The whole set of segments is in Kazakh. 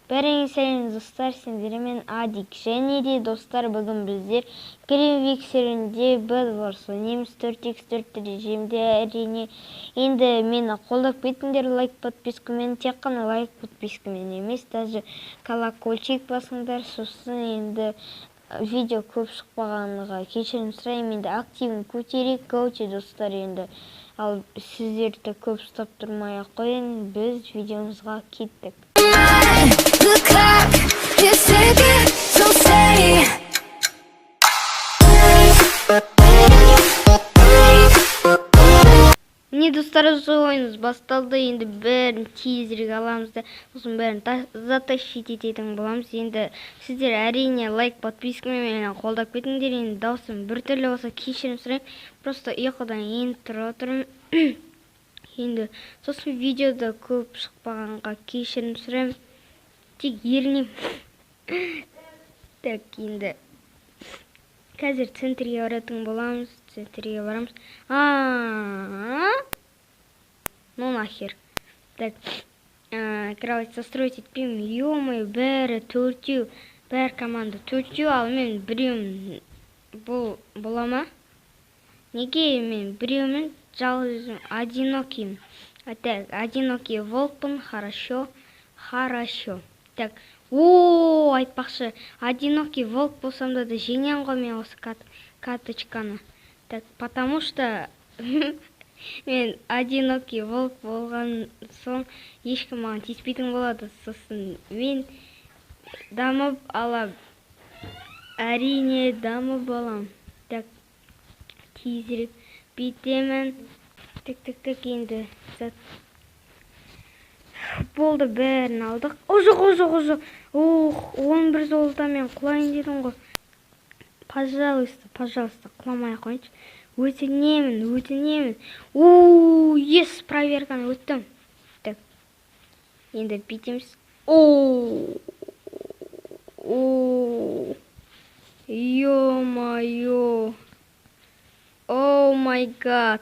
Бәріңе сәлем достар, сендермен Адик. Және де достар, бүгін біздер Гринвик серверінде Bedwars ойнаймыз 4x4 режимде. Әрине, енді мені қолдап кетіңдер лайк подпискамен, тек қана лайк подпискамен емес, даже колокольчик басыңдар. Сосын енді видео көп шықпағанға кешірім сұраймын. Енді активін көтерейік, коучи достар. Енді ал сіздерді көп ұстап тұрмай-ақ қояйын, біз видеомызға кеттік. Міне достар, ойынымыз басталды. Енді бәрін тезірек аламыз да, сосын бәрін затащить ететін боламыз. Енді сіздер әрине лайк подпискамен қолдап кетіңдер. Енді даусым біртүрлі болса кешірім сұраймын, просто ұйқыдан енді тұрып отырмын. Енді сосын видеода көп шықпағанға кешірім сұраймын, тек ерінем. Так, енді қазір центрге баратын боламыз. Центрге барамыз. Ну нахер. Так, кровать застроить етпеймін. Ё-моё, бәрі төртеу, бәр команда төртеу, ал мен біреуім бола ма? Неге мен біреуімін жалғызым, одиноким. Так, одинокий волкпын, хорошо. Так, айтпақшы, одинокий волк болсам да жеңем ғой мен осы каточканы. Так, потому что мен одинокий волк болған соң ешкім маған тиіспейтін болады. Сосын мен дамып алам. Әрине дамып алам. Так, тезірек битемін. Так, енді болды, бәрін алдық. Ожық. 11 золотамен құлайын дедің ғой. Пожалуйста, құламай қойыншы. Өтінемін. Ес, проверканы өттім. Так, енді битеміз. Ё-моё. О май гад.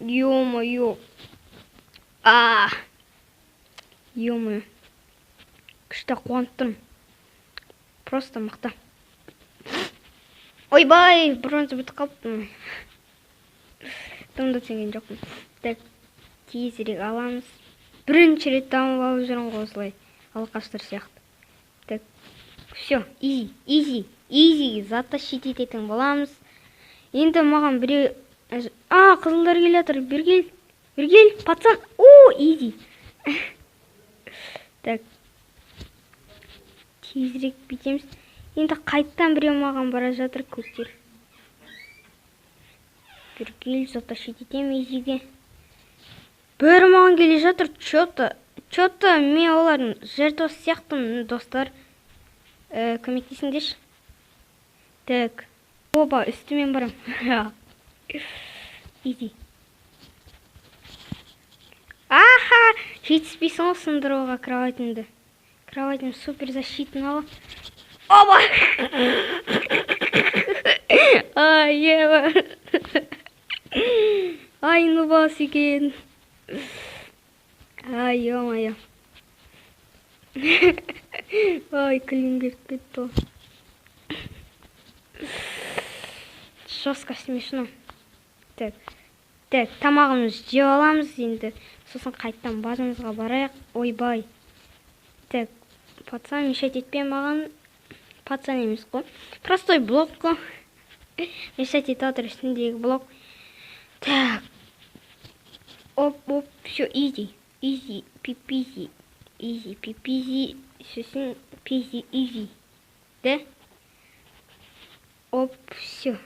Ё-моё. Ё-моё. Күшті қуанып тұрмын. Просто мықты. Ойбай, бронза бітіп қалыппын. Тымды сенген жоқпын. Так, тезірек аламыз. Бірінші рет дамып алып жүрмін ғой осылай. Алқаштар сияқты. Так, все, изи, затащить ететін боламыз. Енді маған біреу... қызылдар келе жатыр. Бергел, пацан. Изи. Так, тезірек бітеміз. Енді қайттан біреу маған бара жатыр, көктер. Бергел, затащить етем изиге. Бәрі маған келе жатыр, чё-то мен олардың жертвасы сияқтымын, достар. Көмектесіңдерші. Так, опа, үстімен барам. Изи. Жетіспейсің ғой сындыруға кроватімді. Кроватім супер защитын ала. Опа! Ева. Нубас екен. Ё-моё. Клингер кетті. Жестко смешно. Так, тамағымыз жеп аламыз енді. Сосын қайттан базамызға барайық. Ойбай. Так, пацан мешать етпей маған. Пацан емес қой. Простой блок қой. Мешать етіп отыр үстіндегі блок. Так. Оп, все, изи, пипизи, сосын пизи, изи, да? Оп, все.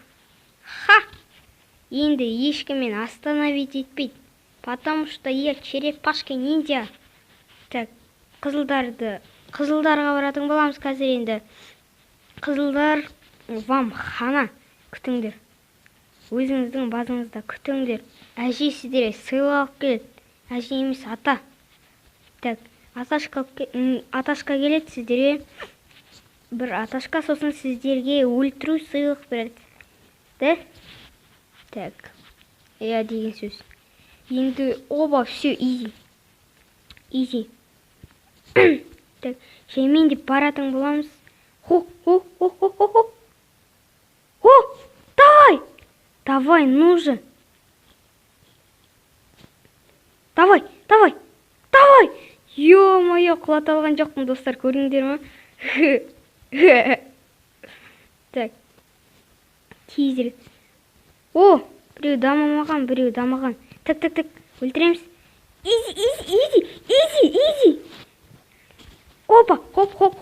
Енді ешкіммен остановить етпейді, потому что я черепашка ниндзя. Так, қызылдарға баратын боламыз қазір енді. Қызылдар, вам хана, күтіңдер. Өзіңіздің базыңызда күтіңдер. Әже сіздерге сыйлық келеді. Әже емес, ата. Так, аташқа келеді сіздерге. бір аташқа, сосын сіздерге өлтіру сыйлық береді. Да? Так. Я деген сөз. Енді оба, все, изи. Изи. Так, жаймен деп баратын боламыз. Хо, давай! Давай, ну же. Давай! Ё-моё, құлата алған жоқпын, достар, көрдіңдер ма? Так. Тизер. О, біреу дамаған. Так. Өлтіреміз. Изи. Опа, хоп.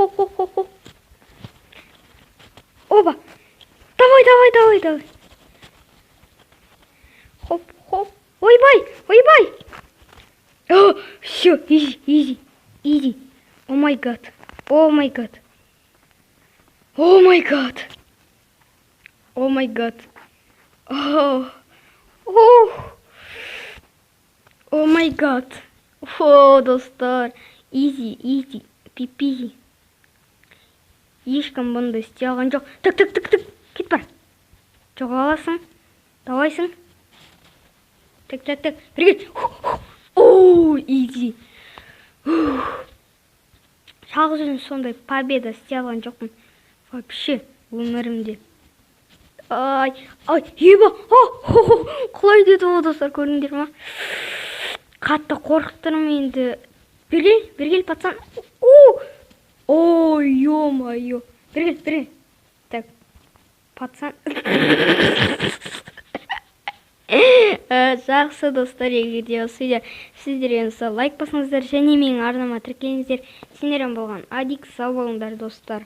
Опа. Давай. Хоп. Ойбай. О, все, изи. О май гад. О май гад. О, достар. Изи. Пипи. Ешкім бұнды істей алған жоқ. Так. Кет бар. Жоғаласың. Давайсың. Так. Бірге. О, изи. Жалғыз өзім сондай победа істей алған жоқпын. Вообще, өмірімде. Ай, еба. Құлай деді ол, достар, көрдіңдер ма? Қатты қорқыттырым енді. Бергел, пацан. О, ё-моё. Бергел. Так, пацан. Жақсы, достар, егерде осы видео сіздерге ұнаса лайк басыңыздар және менің арнама тіркеліңіздер. Сендермен болған Адик, сау болыңдар, достар.